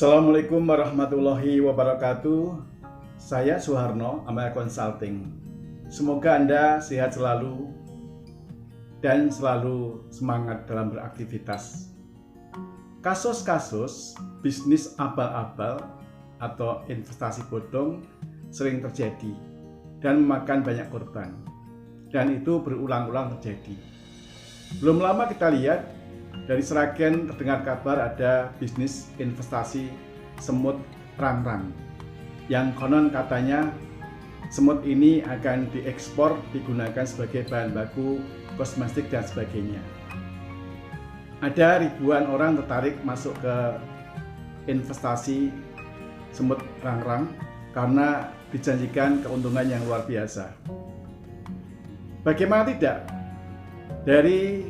Assalamualaikum warahmatullahi wabarakatuh. Saya Suharno, Amaya Consulting. Semoga Anda sehat selalu dan selalu semangat dalam beraktivitas. Kasus-kasus bisnis abal-abal atau investasi bodong sering terjadi dan memakan banyak korban. Dan itu berulang-ulang terjadi. Belum lama kita lihat dari Sragen terdengar kabar ada bisnis investasi semut rangrang yang konon katanya semut ini akan diekspor digunakan sebagai bahan baku kosmetik dan sebagainya. Ada ribuan orang tertarik masuk ke investasi semut rangrang karena dijanjikan keuntungan yang luar biasa. Bagaimana tidak? Dari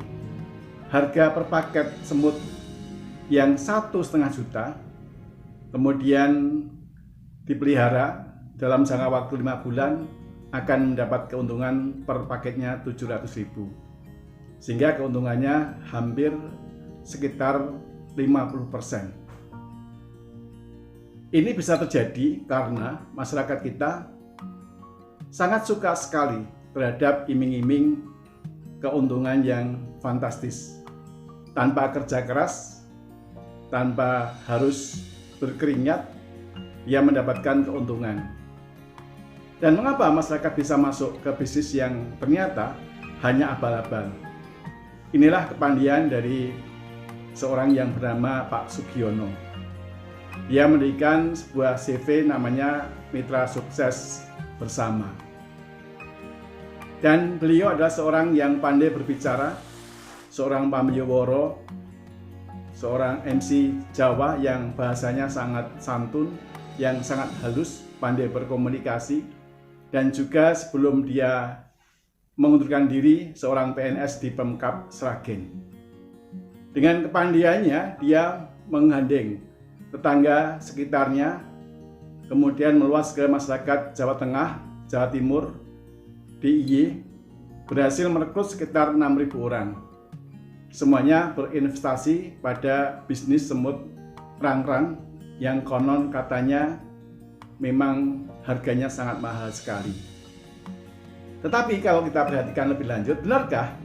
harga per paket semut yang 1,5 juta, kemudian dipelihara dalam jangka waktu 5 bulan, akan mendapat keuntungan per paketnya 700.000, sehingga keuntungannya hampir sekitar 50%. Ini bisa terjadi karena masyarakat kita sangat suka sekali terhadap iming-iming keuntungan yang fantastis. Tanpa kerja keras, tanpa harus berkeringat, ia mendapatkan keuntungan. Dan mengapa masyarakat bisa masuk ke bisnis yang ternyata hanya abal-abal? Inilah kepandian dari seorang yang bernama Pak Sugiono. Dia mendirikan sebuah CV namanya Mitra Sukses Bersama. Dan beliau adalah seorang yang pandai berbicara, seorang pamiyoworo, seorang MC Jawa yang bahasanya sangat santun, yang sangat halus, pandai berkomunikasi, dan juga sebelum dia mengundurkan diri seorang PNS di Pemkab Sragen. Dengan kepandiannya, dia menggandeng tetangga sekitarnya, kemudian meluas ke masyarakat Jawa Tengah, Jawa Timur, DIY, berhasil merekrut sekitar 6.000 orang. Semuanya berinvestasi pada bisnis semut rangrang yang konon katanya memang harganya sangat mahal sekali. Tetapi kalau kita perhatikan lebih lanjut, benarkah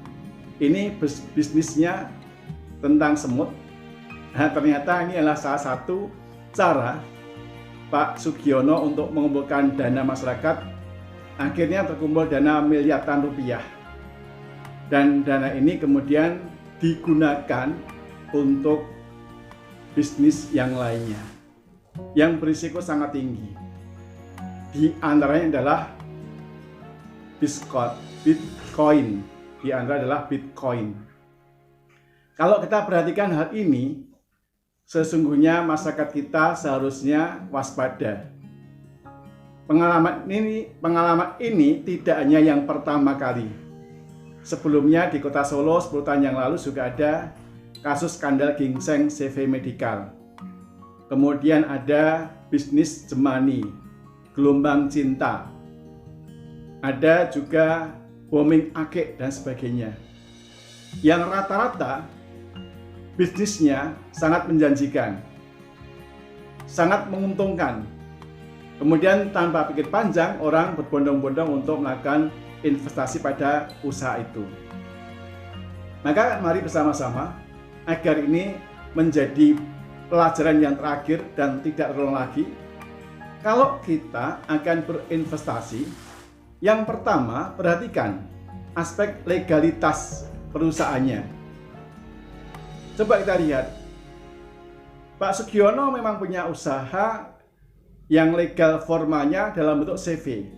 ini bisnisnya tentang semut? Nah, ternyata ini adalah salah satu cara Pak Sugiono untuk mengumpulkan dana masyarakat. Akhirnya terkumpul dana miliaran rupiah. Dan dana ini kemudian digunakan untuk bisnis yang lainnya yang berisiko sangat tinggi. Di antaranya adalah Bitcoin. Di antara adalah Bitcoin. Kalau kita perhatikan hal ini, sesungguhnya masyarakat kita seharusnya waspada. Pengalaman ini tidak hanya yang pertama kali. Sebelumnya di Kota Solo 10 tahun yang lalu juga ada kasus skandal ginseng CV Medical. Kemudian ada bisnis Jemani, gelombang cinta. Ada juga bombing akik dan sebagainya. Yang rata-rata bisnisnya sangat menjanjikan, sangat menguntungkan. Kemudian tanpa pikir panjang, orang berbondong-bondong untuk melakukan investasi pada usaha itu. Maka mari bersama-sama agar ini menjadi pelajaran yang terakhir dan tidak terulang lagi. Kalau kita akan berinvestasi, yang pertama perhatikan aspek legalitas perusahaannya. Coba kita lihat, Pak Sugiono memang punya usaha yang legal formalnya dalam bentuk CV.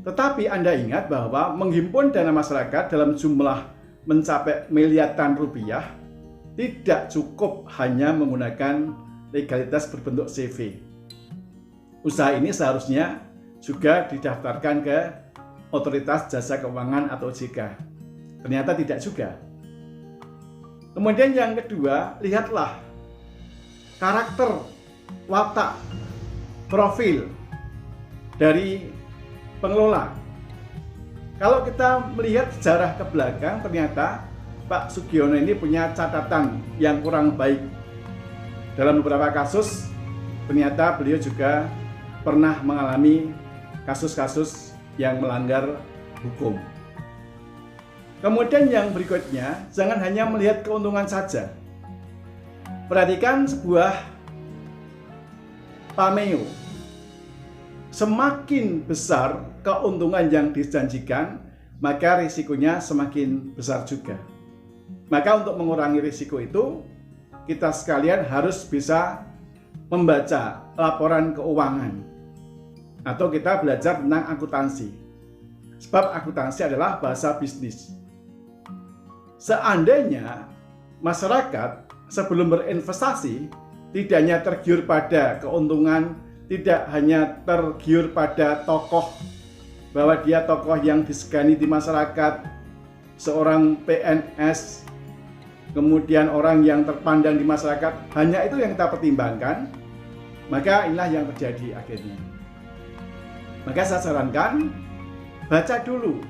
Tetapi Anda ingat bahwa menghimpun dana masyarakat dalam jumlah mencapai miliaran rupiah tidak cukup hanya menggunakan legalitas berbentuk CV. Usaha ini seharusnya juga didaftarkan ke Otoritas Jasa Keuangan atau OJK. Ternyata tidak juga. Kemudian yang kedua, lihatlah karakter, watak, profil dari pengelola. Kalau kita melihat sejarah ke belakang, ternyata Pak Sugiono ini punya catatan yang kurang baik. dalam beberapa kasus ternyata beliau juga pernah mengalami kasus-kasus yang melanggar hukum. Kemudian yang berikutnya, jangan hanya melihat keuntungan saja. Perhatikan sebuah pameo. Semakin besar keuntungan yang dijanjikan, maka risikonya semakin besar juga. Maka untuk mengurangi risiko itu, kita sekalian harus bisa membaca laporan keuangan. Atau kita belajar tentang akuntansi. Sebab akuntansi adalah bahasa bisnis. Seandainya masyarakat sebelum berinvestasi tidak hanya tergiur pada keuntungan, tidak hanya tergiur pada tokoh, bahwa dia tokoh yang disegani di masyarakat, seorang PNS, kemudian orang yang terpandang di masyarakat, hanya itu yang kita pertimbangkan, maka inilah yang terjadi akhirnya. Maka saya sarankan, baca dulu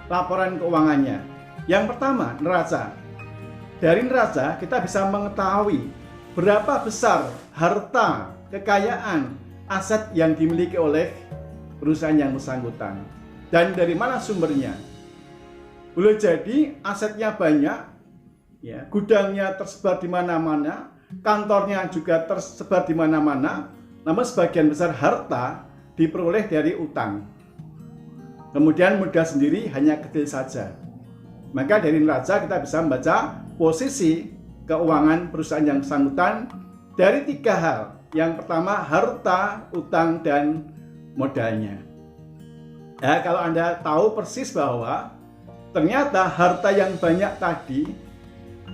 laporan keuangannya. Yang pertama, neraca. Dari neraca kita bisa mengetahui berapa besar harta, kekayaan, aset yang dimiliki oleh perusahaan yang bersangkutan. Dan dari mana sumbernya. Boleh jadi asetnya banyak, ya, gudangnya tersebar di mana-mana, kantornya juga tersebar di mana-mana, namun sebagian besar harta diperoleh dari utang. Kemudian modal sendiri hanya kecil saja. Maka dari neraca kita bisa membaca posisi keuangan perusahaan yang bersangkutan dari 3 hal. Yang pertama, harta, utang, dan modalnya. Ya, kalau Anda tahu persis bahwa ternyata harta yang banyak tadi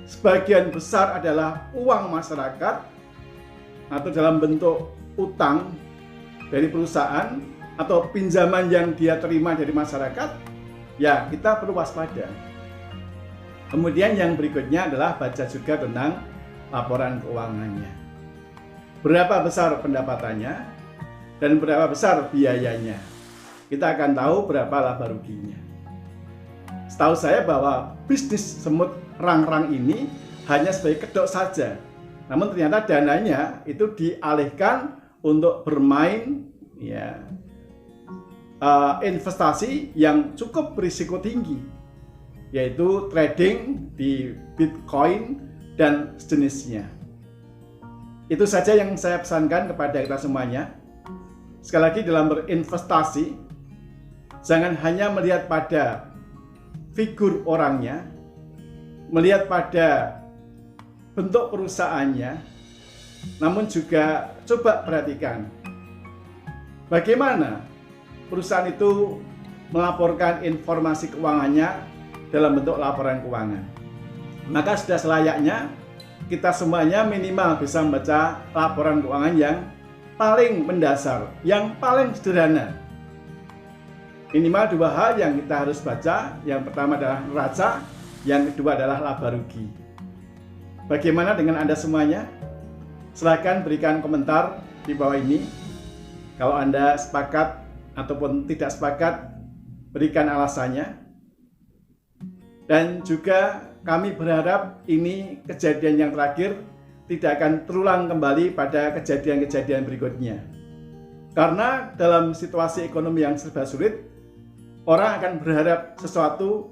sebagian besar adalah uang masyarakat atau dalam bentuk utang dari perusahaan atau pinjaman yang dia terima dari masyarakat, ya kita perlu waspada. Kemudian yang berikutnya adalah baca juga tentang laporan keuangannya. Berapa besar pendapatannya dan berapa besar biayanya. Kita akan tahu berapa laba ruginya. Setahu saya bahwa bisnis semut rang-rang ini hanya sebagai kedok saja. Namun ternyata dananya itu dialihkan untuk bermain, ya, investasi yang cukup berisiko tinggi, yaitu trading di Bitcoin dan sejenisnya. Itu saja yang saya pesankan kepada kita semuanya. Sekali lagi, dalam berinvestasi, jangan hanya melihat pada figur orangnya, melihat pada bentuk perusahaannya, namun juga coba perhatikan bagaimana perusahaan itu melaporkan informasi keuangannya dalam bentuk laporan keuangan. Maka sudah selayaknya kita semuanya minimal bisa membaca laporan keuangan yang paling mendasar, yang paling sederhana. Minimal 2 hal yang kita harus baca. Yang pertama adalah neraca, yang kedua adalah laba rugi. Bagaimana dengan Anda semuanya? Silahkan berikan komentar di bawah ini. Kalau Anda sepakat ataupun tidak sepakat, berikan alasannya. Dan juga kami berharap ini kejadian yang terakhir tidak akan terulang kembali pada kejadian-kejadian berikutnya. Karena dalam situasi ekonomi yang serba sulit, orang akan berharap sesuatu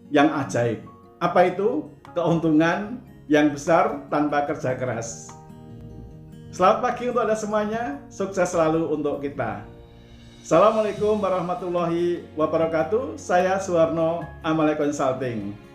yang ajaib. Apa itu? Keuntungan yang besar tanpa kerja keras. Selamat pagi untuk Anda semuanya, sukses selalu untuk kita. Assalamualaikum warahmatullahi wabarakatuh. Saya Suwarno, Amale Consulting.